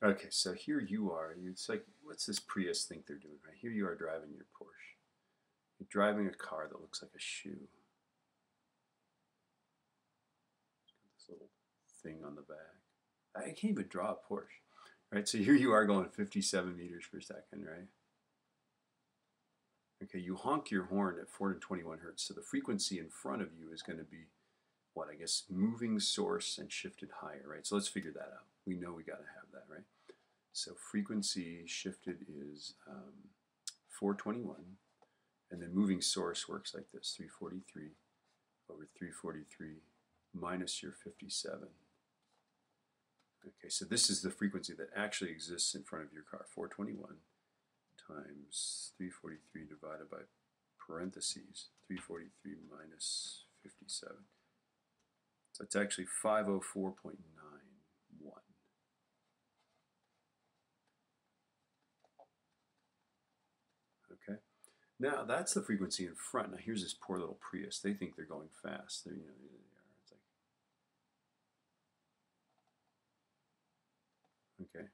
Okay, so here you are. It's like, what's this Prius think they're doing, right? Here you are driving your Porsche. You're driving a car that looks like a shoe. It's got this little thing on the back. I can't even draw a Porsche, right? So here you are going 57 meters per second, right? Okay, you honk your horn at 421 hertz. So the frequency in front of you is going to be what, I guess, moving source and shifted higher, right? So let's figure that out. We know we got to have that, right? So frequency shifted is 421, and then moving source works like this, 343 over 343 minus your 57. Okay, so this is the frequency that actually exists in front of your car, 421 times 343 divided by parentheses, 343 minus 57. So it's actually 504.91. Okay. Now that's the frequency in front. Now here's this poor little Prius. They think they're going fast. They're, it's like, okay.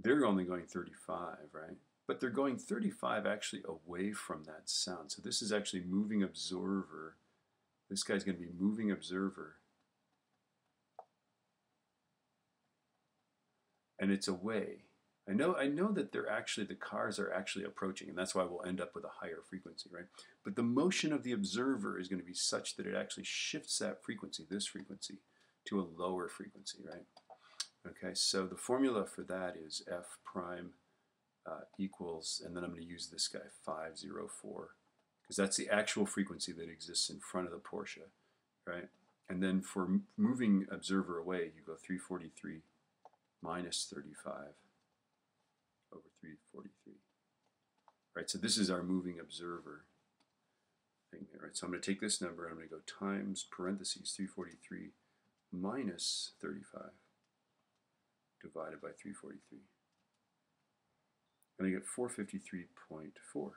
They're only going 35, right? But they're going 35 actually away from that sound. So this is actually moving observer. This guy's going to be moving observer. And it's away. I know that they're actually, the cars are actually approaching, and that's why we'll end up with a higher frequency, right? But the motion of the observer is going to be such that it actually shifts that frequency, this frequency, to a lower frequency, right? Okay, so the formula for that is F prime equals, and then I'm going to use this guy, 504, because that's the actual frequency that exists in front of the Porsche, right? And then for moving observer away, you go 343 minus 35 over 343. Right, so this is our moving observer thing there, right? So I'm going to take this number, I'm going to go times parentheses 343 minus 35 divided by 343. And I get 453.4.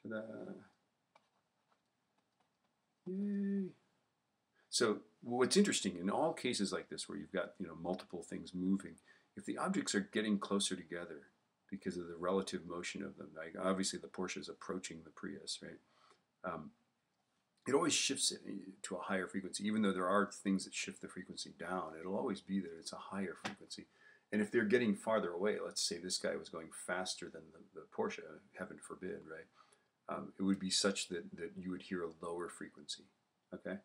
Ta-da! Yay! So what's interesting, in all cases like this where you've got multiple things moving, if the objects are getting closer together because of the relative motion of them, like obviously the Porsche is approaching the Prius, right? It always shifts it to a higher frequency. Even though there are things that shift the frequency down, it'll always be that it's a higher frequency. And if they're getting farther away, let's say this guy was going faster than the Porsche, heaven forbid, right? It would be such that you would hear a lower frequency, okay?